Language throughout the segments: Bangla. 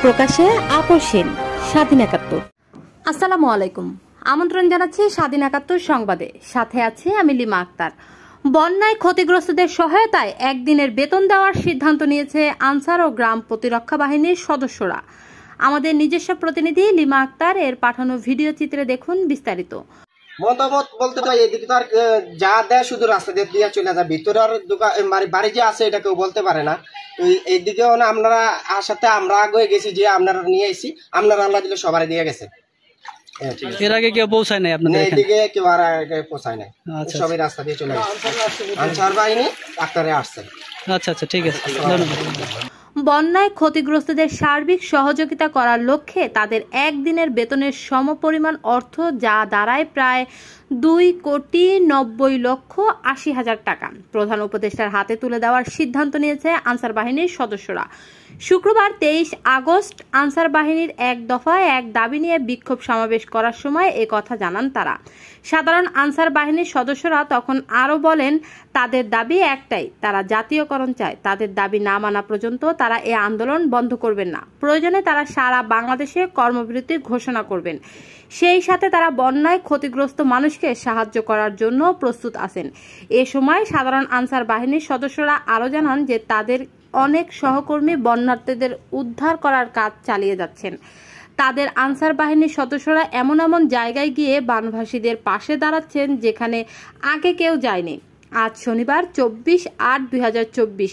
প্রকাশে আপসহীন স্বাধীন ৭১। আসসালামু আলাইকুম, আমন্ত্রণ জানাচ্ছি স্বাধীন ৭১ সংবাদে। সাথে আছি আমি লিমা আক্তার। বন্যায় ক্ষতিগ্রস্তদের সহায়তায় একদিনের বেতন দেওয়ার সিদ্ধান্ত নিয়েছে আনসার ও গ্রাম প্রতিরক্ষা বাহিনীর সদস্যরা। আমাদের নিজস্ব প্রতিনিধি লিমা আক্তার এর পাঠানো ভিডিও চিত্রে দেখুন বিস্তারিত। মতামত বলতে পারি, এদিকে তো আর যা দেয় শুধু রাস্তা দিয়ে চলে যায়, ভিতরে আর দোকান বাড়ি যে আছে এটা কেউ বলতে পারে না। এইদিকেও না আপনারা সাথে আমরা আগে গেছি, যে আপনারা নিয়ে এসেছি, আপনারা আল্লাহ দিলে সবারই দিয়ে গেছে। এর আগে কেউ পৌঁছায় নাই আপনাদের এখানে? এদিকে কেউ আর পৌঁছায় নাই, সবাই রাস্তা দিয়ে চলে গেছে। আনসার বাহিনী ডাক্তারে আসছে। আচ্ছা আচ্ছা, ঠিক আছে, ধন্যবাদ। বন্যায় ক্ষতিগ্রস্তদের সার্বিক সহযোগিতা করার লক্ষ্যে তাদের একদিনের বেতনের সমপরিমাণ অর্থ, যা দাঁড়ায় প্রায় ২,৯০,৮০,০০০ টাকা, প্রধান উপদেষ্টার হাতে তুলে দেওয়ার সিদ্ধান্ত নিয়েছে আনসার বাহিনীর সদস্যরা। শুক্রবার ২৩ আগস্ট আনসার বাহিনীর এক দফায় এক দাবি নিয়ে বিক্ষোভ সমাবেশ করার সময় এ কথা জানান তারা। সাধারণ আনসার বাহিনীর সদস্যরা তখন আরও বলেন, তাদের দাবি একটাই, তারা জাতীয়করণ চায়। তাদের দাবি না মানা পর্যন্ত তারা এ আন্দোলন বন্ধ করবেন না। প্রয়োজনে তারা সারা বাংলাদেশে কর্মবিরতি ঘোষণা করবেন। সেই সাথে তারা বন্যায় ক্ষতিগ্রস্ত মানুষকে সাহায্য করার জন্য প্রস্তুত আছেন। এ সময় সাধারণ আনসার বাহিনীর সদস্যরা আরও জানান যে তাদের অনেক সহকর্মী বন্যার্থীদের উদ্ধার করার কাজ চালিয়ে যাচ্ছেন। তাদের আনসার বাহিনীর সদস্যরা এমন এমন জায়গায় গিয়ে বানভাসীদের পাশে দাঁড়াচ্ছেন যেখানে আগে কেউ যায়নি। আজ শনিবার ২৪/৮/২০২৪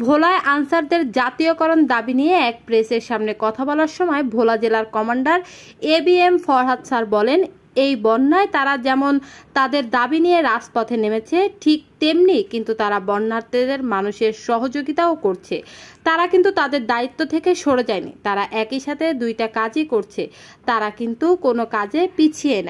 ভোলায় আনসারদের জাতীয়করণ দাবি নিয়ে এক প্রেসের সামনে কথা বলার সময় ভোলা জেলার কমান্ডার ABM ফরহাদ স্যার বলেন, এই বন্যায় তারা যেমন তাদের দাবি নিয়ে রাজপথে নেমেছে, ঠিক তেমনি কিন্তু তারা বন্যার্থীদের মানুষের সহযোগিতাও করছে। তারা কিন্তু তাদের দায়িত্ব থেকে সরে যায়নি। তারা একই সাথে দুইটা কাজই করছে। তারা কিন্তু কোনো কাজে পিছিয়ে নাই।